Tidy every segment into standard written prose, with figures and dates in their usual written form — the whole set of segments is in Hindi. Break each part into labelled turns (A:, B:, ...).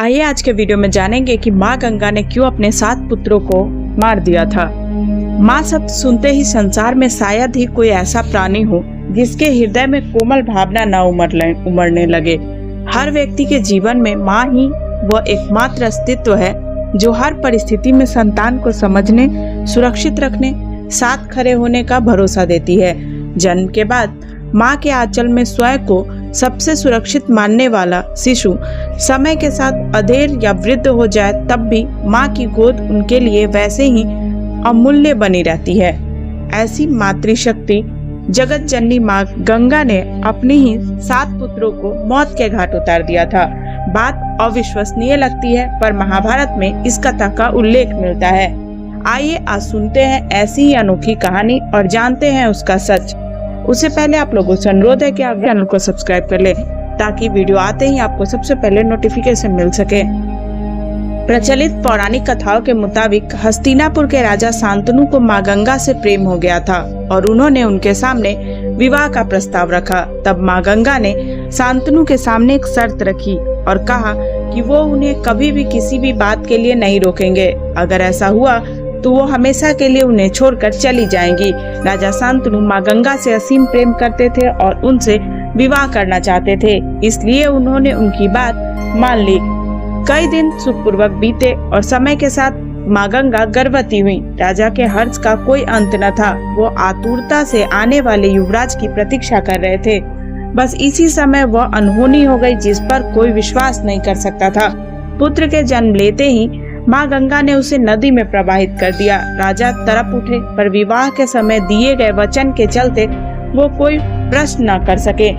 A: आइए आज के वीडियो में जानेंगे कि माँ गंगा ने क्यों अपने 7 पुत्रों को मार दिया था। माँ शब्द सुनते ही संसार में शायद ही कोई ऐसा प्राणी हो जिसके हृदय में कोमल भावना न उमड़ने लगे। हर व्यक्ति के जीवन में माँ ही वह एकमात्र अस्तित्व है जो हर परिस्थिति में संतान को समझने, सुरक्षित रखने, साथ खड़े होने का भरोसा देती है। जन्म के बाद माँ के आंचल में स्वयं को सबसे सुरक्षित मानने वाला शिशु समय के साथ अधेड़ या वृद्ध हो जाए तब भी माँ की गोद उनके लिए वैसे ही अमूल्य बनी रहती है। ऐसी मातृशक्ति जगत जननी माँ गंगा ने अपने ही 7 पुत्रों को मौत के घाट उतार दिया था। बात अविश्वसनीय लगती है पर महाभारत में इस कथा का उल्लेख मिलता है। आइए आज सुनते हैं ऐसी ही अनोखी कहानी और जानते हैं उसका सच। उससे पहले आप लोगों से अनुरोध है कि आप चैनल को सब्सक्राइब कर लें ताकि वीडियो आते ही आपको सबसे पहले नोटिफिकेशन मिल सके। प्रचलित पौराणिक कथाओं के मुताबिक हस्तिनापुर के राजा शांतनु को माँ गंगा से प्रेम हो गया था और उन्होंने उनके सामने विवाह का प्रस्ताव रखा। तब माँ गंगा ने शांतनु के सामने एक शर्त रखी और कहा कि वो उन्हें कभी भी किसी भी बात के लिए नहीं रोकेंगे। अगर ऐसा हुआ तो वो हमेशा के लिए उन्हें छोड़कर चली जाएंगी। राजा शांतनु माँ गंगा से असीम प्रेम करते थे और उनसे विवाह करना चाहते थे, इसलिए उन्होंने उनकी बात मान ली। कई दिन सुखपूर्वक बीते और समय के साथ माँ गंगा गर्भवती हुई। राजा के हर्ष का कोई अंत न था। वो आतुरता से आने वाले युवराज की प्रतीक्षा कर रहे थे। बस इसी समय वह अनहोनी हो गई जिस पर कोई विश्वास नहीं कर सकता था। पुत्र के जन्म लेते ही माँ गंगा ने उसे नदी में प्रवाहित कर दिया। राजा तड़प उठे पर विवाह के समय दिए गए वचन के चलते वो कोई प्रश्न न कर सके।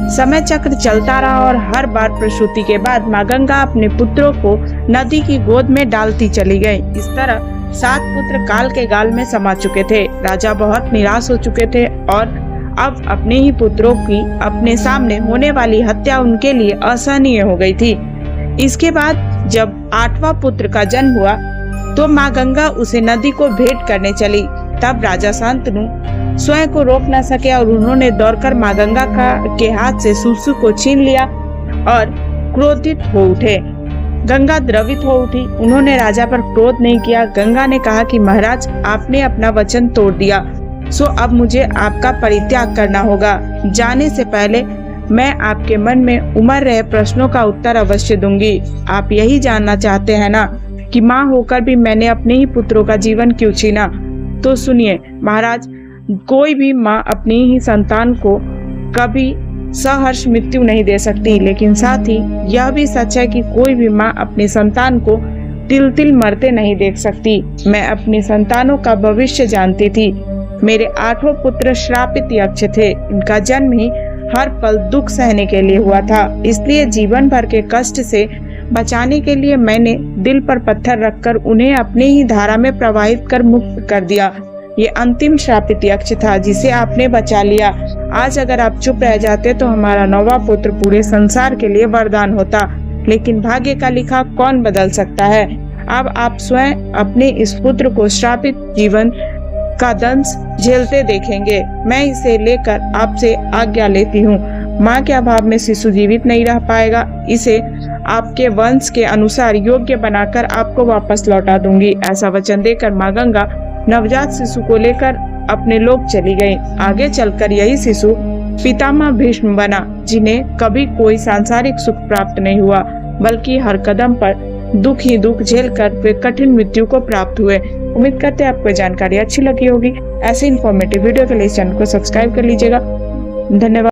A: समय चक्र चलता रहा और हर बार प्रसूति के बाद माँ गंगा अपने पुत्रों को नदी की गोद में डालती चली गई। इस तरह 7 पुत्र काल के गाल में समा चुके थे। राजा बहुत निराश हो चुके थे और अब अपने ही पुत्रों की अपने सामने होने वाली हत्या उनके लिए असहनीय हो गई थी। इसके बाद जब 8वां पुत्र का जन्म हुआ तो माँ गंगा उसे नदी को भेंट करने चली। तब राजा शांतनु स्वयं को रोक न सके और उन्होंने दौड़कर माँ गंगा के हाथ से शिशु को छीन लिया और क्रोधित हो उठे। गंगा द्रवित हो उठी। उन्होंने राजा पर क्रोध नहीं किया। गंगा ने कहा कि महाराज, आपने अपना वचन तोड़ दिया, सो अब मुझे आपका परित्याग करना होगा। जाने से पहले मैं आपके मन में उमड़ रहे प्रश्नों का उत्तर अवश्य दूंगी। आप यही जानना चाहते हैं ना कि माँ होकर भी मैंने अपने ही पुत्रों का जीवन क्यों छीना? तो सुनिए महाराज, कोई भी माँ अपनी ही संतान को कभी सहर्ष मृत्यु नहीं दे सकती, लेकिन साथ ही यह भी सच है कि कोई भी माँ अपनी संतान को तिल तिल मरते नहीं देख सकती। मैं अपनी संतानों का भविष्य जानती थी। मेरे 8 पुत्र श्रापित यक्ष थे। इनका जन्म ही हर पल दुख सहने के लिए हुआ था, इसलिए जीवन भर के कष्ट से बचाने के लिए मैंने दिल पर पत्थर रखकर उन्हें अपने ही धारा में प्रवाहित कर मुक्त कर दिया। ये अंतिम श्रापित यक्ष था जिसे आपने बचा लिया। आज अगर आप चुप रह जाते तो हमारा 9वां पुत्र पूरे संसार के लिए वरदान होता, लेकिन भाग्य का लिखा कौन बदल सकता है। अब आप स्वयं अपने इस पुत्र को श्रापित जीवन का दंश झेलते देखेंगे। मैं इसे लेकर आपसे आज्ञा लेती हूँ। माँ के अभाव में शिशु जीवित नहीं रह पाएगा। इसे आपके वंश के अनुसार योग्य बनाकर आपको वापस लौटा दूंगी। ऐसा वचन देकर माँ गंगा नवजात शिशु को लेकर अपने लोक चली गई। आगे चलकर यही शिशु पितामह भीष्म बना, जिन्हें कभी कोई सांसारिक सुख प्राप्त नहीं हुआ, बल्कि हर कदम पर दुख ही दुख झेलकर वे कठिन मृत्यु को प्राप्त हुए। उम्मीद करते हैं आपको जानकारी अच्छी लगी होगी। ऐसे इन्फॉर्मेटिव वीडियो के लिए चैनल को सब्सक्राइब कर लीजिएगा। धन्यवाद।